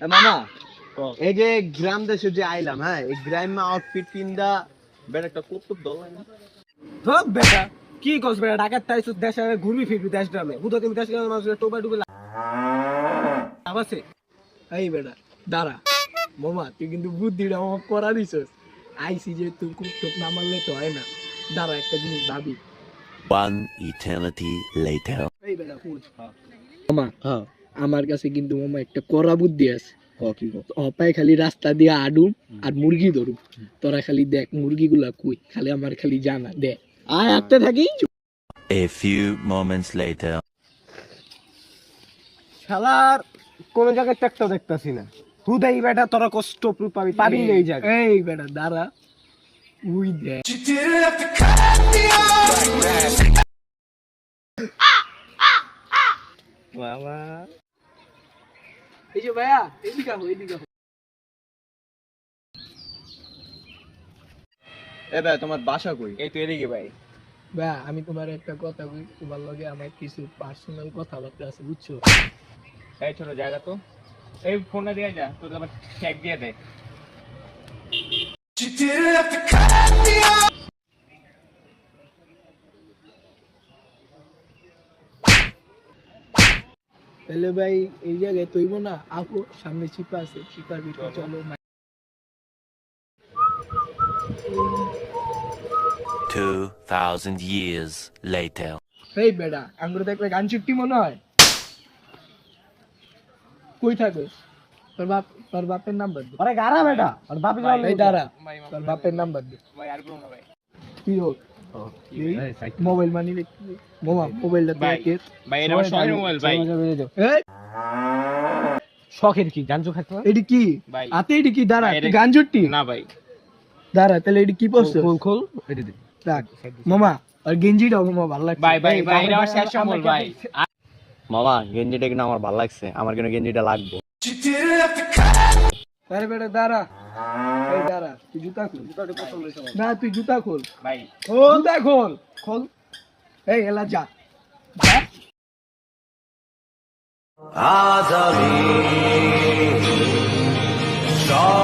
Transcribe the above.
মামা এই যে গ্রাম দেশে যে আইলাম, হ্যাঁ এই গ্রাম আউটফিট কিনদা বেটা একটা কুতুব দল না ধর বেটা কি কস বেটা ঢাকার তাইছু দেশে ঘুরবি ফিরবি দেশ গ্রামে বুঝো তুমি দেশ গ্রামের মানুষের টোপা ডুবে লাভ আছে। এই বেটা দাঁড়া মামা তুই কিন্তু বুদ্ধিটা আমার করা দিছস। আইসি যে তুই খুব টোপ না মারলে তো হয় না। দাঁড়া একটা জিনিস ভাবি। One eternity later. এই বেটা ফুল মামা আমার কাছে কিন্তু মামা একটা কড়া বুদ্ধি আছে। অপায় খালি রাস্তা দিয়ে আডুম আর মুরগি ধরুম, তোরা খালি দেখ মুরগিগুলা কই, খালি আমার খালি জানা দেখ আয় আটতে থাকি। A few moments later. শালার কোন জায়গায় ট্যাক্টর দেখতাছি না। হুদাই বেটা তোরা কষ্ট পাবি পাবি না এই জায়গা। এই বেটা দাঁড়া উই দেখ বাবা এই যে ভাইয়া এদিকে আহো এদিকে আহো। এ ভাই তোমার বাসা কই? এই তো এদিকে ভাই। ভাইয়া আমি তোমার একটা কথা বলি, তোমার লগে আমার কিছু পার্সোনাল কথাবার্তা আছে বুঝছো। এই ছোট জায়গা তো এই ফোনটা দিয়ে যা তোকে আবার ট্যাগ দিয়ে দে। তাহলে ভাই এই জায়গায় তৈব না আপু সামনে চিপা আছে, চিপার ভিতরে চলো। 2000 years later. এই বেটা আঙ্গুর দেখলে গান চুক্তি মনে হয়। কই থাকে তোর বাপের নাম্বার দে। আরে গারা বেটা আর বাপি যাও এই দাঁড়া তোর বাপের নাম্বার দে। ভাই আর কোনো না ভাই। কি হোক মোবাইল মানি মামা মোবাইলটা ভাই, দিয়ে ভাই এটা আমার শখের মোবাইল ভাই। এই শখের কি গাঞ্জু খাইতে হয়? এডি কি ভাই। আতে এডি কি দাঁড়া ভাই, এটা- গান জুটি না ভাই দাঁড়া তাহলে এডি কি পড়ছ খোল খোল এটা দে। রাখ মামা আর গেঞ্জিটা মামা ভালো লাগছে। ভাই ভাই ভাই এটা আমার শেষ সম্বল ভাই। মামা গেঞ্জিটা কিন্তু আমার ভালো লাগছে, আমার কিন্তু গেঞ্জিটা লাগবে। আরে বেটা দাঁড়া এই দাঁড়া তুই জুতা খোল। না তুই জুতা খোল ভাই জুতা খোল খোল। এই এলা যা যা। আজ আমি সব